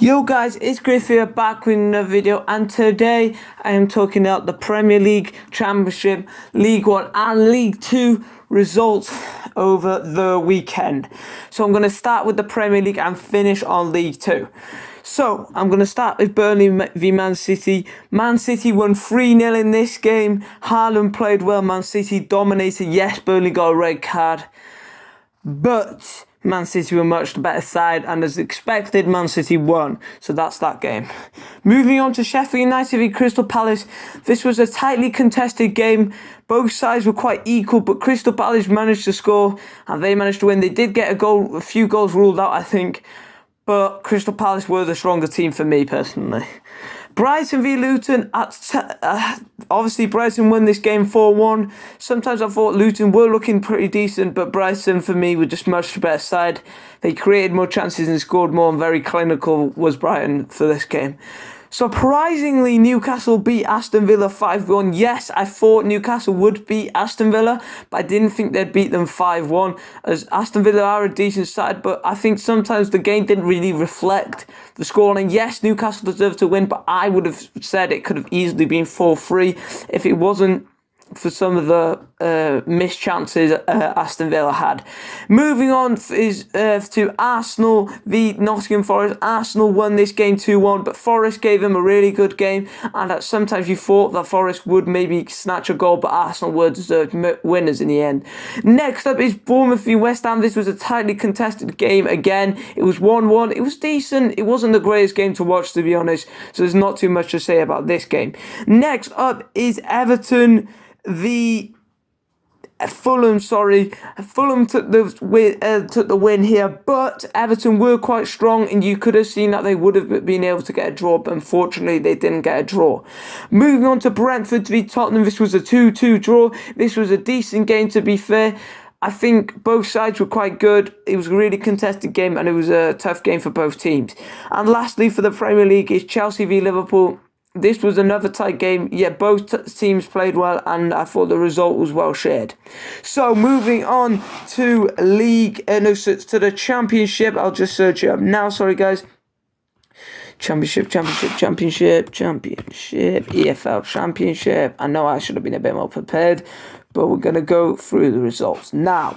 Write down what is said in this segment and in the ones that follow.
Yo guys, it's Griff here back with another video, and today I am talking about the Premier League, Championship, League 1 and League 2 results over the weekend. So I'm going to start with the Premier League and finish on League 2. So I'm going to start with Burnley v Man City. Man City won 3-0 in this game. Haaland played well, Man City dominated. Yes, Burnley got a red card, but Man City were much the better side, and as expected, Man City won. So that's that game. Moving on to Sheffield United v Crystal Palace. This was a tightly contested game. Both sides were quite equal, but Crystal Palace managed to score, and they managed to win. They did get a few goals ruled out, I think, but Crystal Palace were the stronger team for me personally. Brighton v Luton. Obviously, Brighton won this game 4-1. Sometimes I thought Luton were looking pretty decent, but Brighton, for me, were just much the better side. They created more chances and scored more, and very clinical was Brighton for this game. Surprisingly, Newcastle beat Aston Villa 5-1. Yes, I thought Newcastle would beat Aston Villa, but I didn't think they'd beat them 5-1, as Aston Villa are a decent side, but I think sometimes the game didn't really reflect the scoreline. Yes, Newcastle deserved to win, but I would have said it could have easily been 4-3 if it wasn't for some of the missed chances Aston Villa had. Moving on is to Arsenal v Nottingham Forest. Arsenal won this game 2-1, but Forest gave them a really good game, and sometimes you thought that Forest would maybe snatch a goal, but Arsenal were deserved winners in the end. Next up is Bournemouth v West Ham. This was a tightly contested game again. It was 1-1. It was decent. It wasn't the greatest game to watch, to be honest, so there's not too much to say about this game. Next up is Everton Fulham took the win here, but Everton were quite strong, and you could have seen that they would have been able to get a draw, but unfortunately they didn't get a draw. Moving on to Brentford v Tottenham. This was a 2-2 draw. This was a decent game, to be fair. I think both sides were quite good. It was a really contested game, and it was a tough game for both teams. And lastly, for the Premier League, is Chelsea v Liverpool. This was another tight game, yet both teams played well, and I thought the result was well shared. So moving on to to the Championship. I'll just search it up now. Sorry, guys. Championship, EFL Championship. I know I should have been a bit more prepared, but we're going to go through the results now.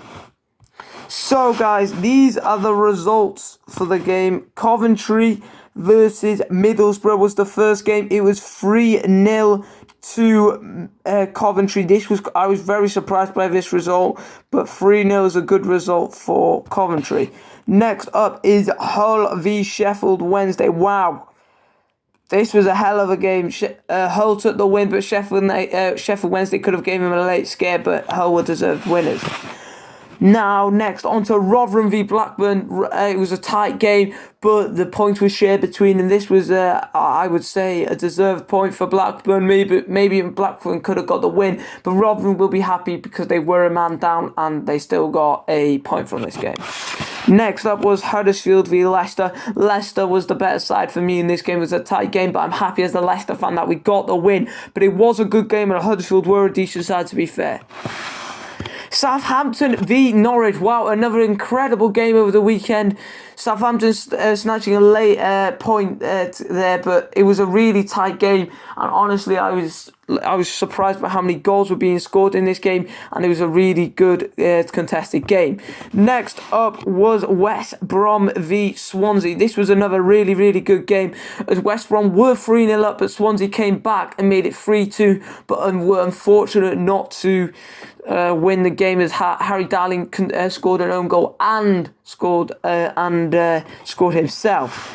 So, guys, these are the results for the game. Coventry versus Middlesbrough was the first game. It was 3-0 to Coventry. I was very surprised by this result, but 3-0 is a good result for Coventry. Next up is Hull v Sheffield Wednesday. Wow. This was a hell of a game. Hull took the win, but Sheffield Wednesday could have given him a late scare, but Hull were deserved winners. Now, next, on to Rotherham v Blackburn. It was a tight game, but the points were shared between them. This was, I would say, a deserved point for Blackburn. Maybe Blackburn could have got the win, but Rotherham will be happy because they were a man down and they still got a point from this game. Next up was Huddersfield v Leicester. Leicester was the better side for me in this game. It was a tight game, but I'm happy as a Leicester fan that we got the win. But it was a good game, and Huddersfield were a decent side, to be fair. Southampton v Norwich. Wow, another incredible game over the weekend. Southampton snatching a late point there, but it was a really tight game. And honestly, I was surprised by how many goals were being scored in this game, and it was a really good contested game. Next up was West Brom v Swansea. This was another really, really good game, as West Brom were 3-0 up, but Swansea came back and made it 3-2, but were unfortunate not to win the game, as Harry Darling scored an own goal and scored himself.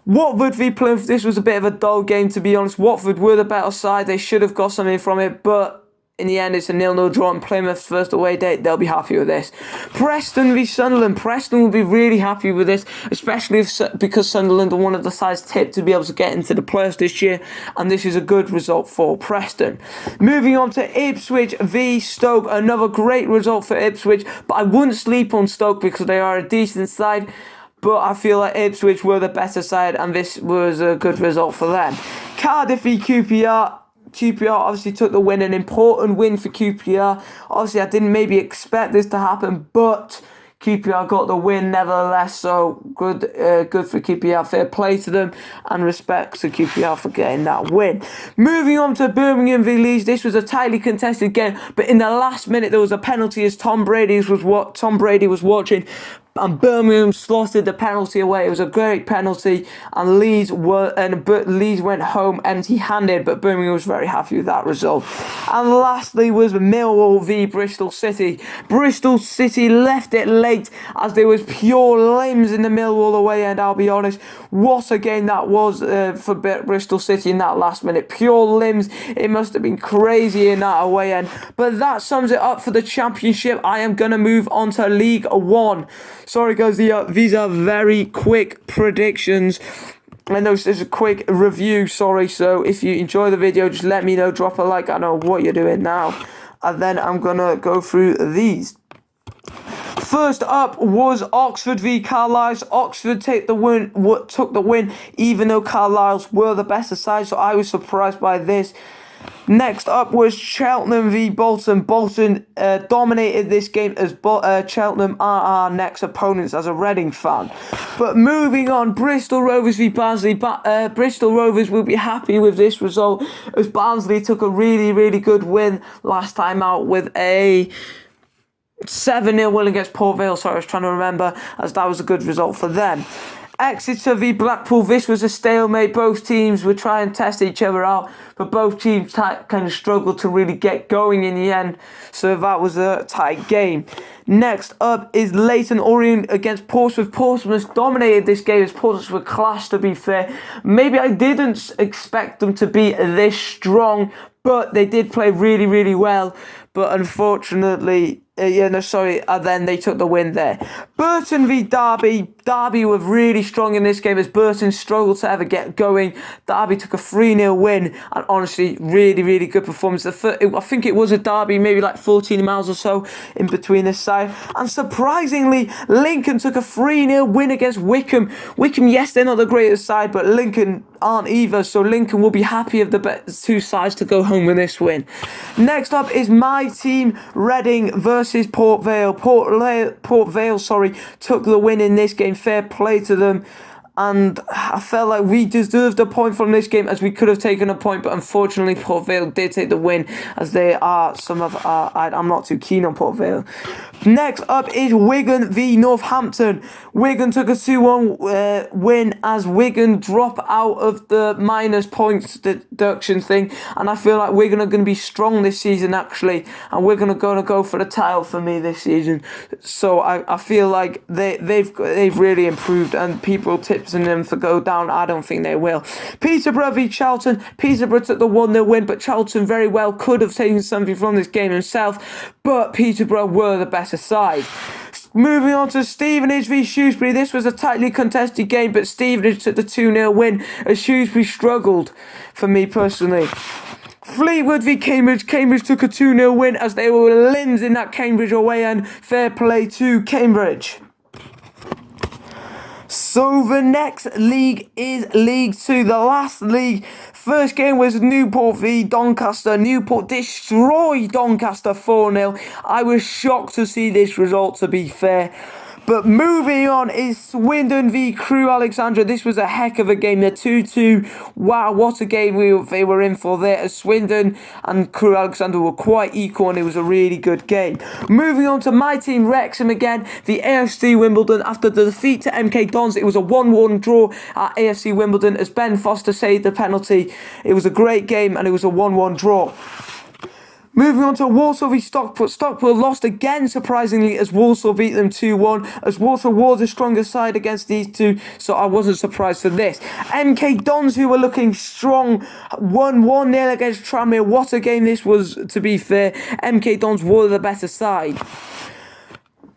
Watford v Plymouth. This was a bit of a dull game, to be honest. Watford were the better side. They should have got something from it, but in the end, it's a 0-0 draw, and Plymouth's first away date. They'll be happy with this. Preston v Sunderland. Preston will be really happy with this, especially because Sunderland are one of the sides tipped to be able to get into the playoffs this year, and this is a good result for Preston. Moving on to Ipswich v Stoke. Another great result for Ipswich, but I wouldn't sleep on Stoke because they are a decent side. But I feel like Ipswich were the better side, and this was a good result for them. Cardiff v QPR. QPR obviously took the win, an important win for QPR. Obviously, I didn't maybe expect this to happen, but QPR got the win nevertheless, so good for QPR. Fair play to them and respect to QPR for getting that win. Moving on to Birmingham v Leeds, this was a tightly contested game, but in the last minute there was a penalty as Tom Brady was watching, and Birmingham slotted the penalty away. It was a great penalty, and Leeds went home empty-handed, but Birmingham was very happy with that result. And lastly was Millwall v Bristol City. Bristol City left it late as there was pure limbs in the Millwall away end. I'll be honest, what a game that was for Bristol City in that last minute. Pure limbs. It must have been crazy in that away end. But that sums it up for the Championship. I am going to move on to League One. Sorry guys, these are very quick predictions. I know this is a quick review, sorry. So if you enjoy the video, just let me know, drop a like, I know what you're doing now. And then I'm going to go through these. First up was Oxford v Carlisle. Oxford took the win, even though Carlisle were the better side, so I was surprised by this. Next up was Cheltenham v Bolton. Bolton dominated this game as Cheltenham are our next opponents as a Reading fan. But moving on, Bristol Rovers v Barnsley. Bristol Rovers will be happy with this result as Barnsley took a really, really good win last time out with a 7-0 win against Port Vale. Sorry, I was trying to remember, as that was a good result for them. Exeter v Blackpool. This was a stalemate. Both teams were trying to test each other out, but both teams kind of struggled to really get going in the end, so that was a tight game. Next up is Leyton Orient against Portsmouth. Portsmouth dominated this game as Portsmouth were class, to be fair. Maybe I didn't expect them to be this strong, but they did play really, really well. But unfortunately, then they took the win there. Burton v Derby. Derby were really strong in this game as Burton struggled to ever get going. Derby took a 3-0 win, and honestly, really, really good performance. I think it was a Derby, maybe like 14 miles or so in between this side. And surprisingly, Lincoln took a 3-0 win against Wickham. Wickham, yes, they're not the greatest side, but Lincoln aren't either, so Lincoln will be happy of the two sides to go home with this win. Next up is my team, Reading versus Port Vale. Port Vale, took the win in this game. Fair play to them. And I felt like we deserved a point from this game, as we could have taken a point, but unfortunately Port Vale did take the win, as they are I'm not too keen on Port Vale. Next up is Wigan v Northampton. Wigan took a 2-1 win as Wigan drop out of the minus points deduction thing, and I feel like Wigan are going to be strong this season actually, and we're going to go for the title for me this season. So I feel like they've really improved, and people tipping them to go down. I don't think they will. Peterborough v Charlton. Peterborough took the 1-0 win, but Charlton very well could have taken something from this game himself, but Peterborough were the better side. Moving on to Stevenage v Shrewsbury. This was a tightly contested game, but Stevenage took the 2-0 win as Shrewsbury struggled, for me personally. Fleetwood v Cambridge. Cambridge took a 2-0 win as they were limbs in that Cambridge away end. Fair play to Cambridge. So the next league is League 2, the last league. First game was Newport v Doncaster. Newport destroyed Doncaster 4-0. I was shocked to see this result, to be fair. But moving on is Swindon v Crewe Alexandra. This was a heck of a game. The 2-2. Wow, what a game they were in for there. As Swindon and Crewe Alexandra were quite equal, and it was a really good game. Moving on to my team, Wrexham again. The AFC Wimbledon. After the defeat to MK Dons, it was a 1-1 draw at AFC Wimbledon as Ben Foster saved the penalty. It was a great game, and it was a 1-1 draw. Moving on to Walsall v Stockport. Stockport lost again, surprisingly, as Walsall beat them 2-1, as Walsall was the stronger side against these two, so I wasn't surprised for this. MK Dons, who were looking strong, won 1-0 against Tranmere. What a game this was, to be fair. MK Dons were the better side.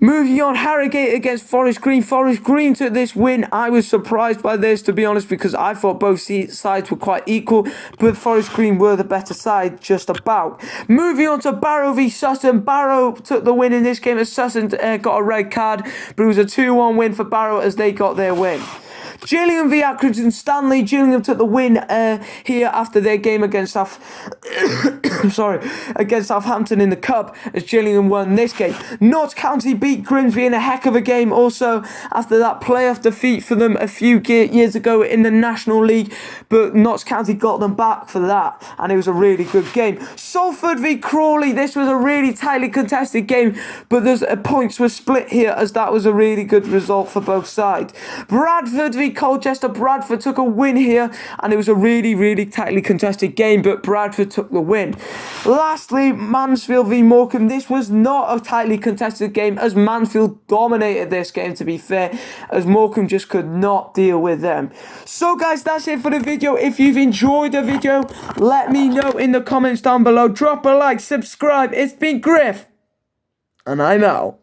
Moving on, Harrogate against Forest Green. Forest Green took this win. I was surprised by this, to be honest, because I thought both sides were quite equal, but Forest Green were the better side, just about. Moving on to Barrow v Sutton. Barrow took the win in this game as Sutton got a red card, but it was a 2-1 win for Barrow as they got their win. Gillingham v Accrington Stanley. Gillingham took the win here after their game against against Southampton in the Cup as Gillingham won this game. Notts County beat Grimsby in a heck of a game also after that playoff defeat for them a few years ago in the National League, but Notts County got them back for that, and it was a really good game. Salford v Crawley, this was a really tightly contested game, but points were split here as that was a really good result for both sides. Bradford v Colchester, Bradford took a win here, and it was a really tightly contested game, but Bradford took the win. Lastly, Mansfield v Morecambe, this was not a tightly contested game as Mansfield dominated this game, to be fair, as Morecambe just could not deal with them. So guys, that's it for the video. If you've enjoyed the video, let me know in the comments down below. Drop a like, subscribe. It's been Griff, and I'm out.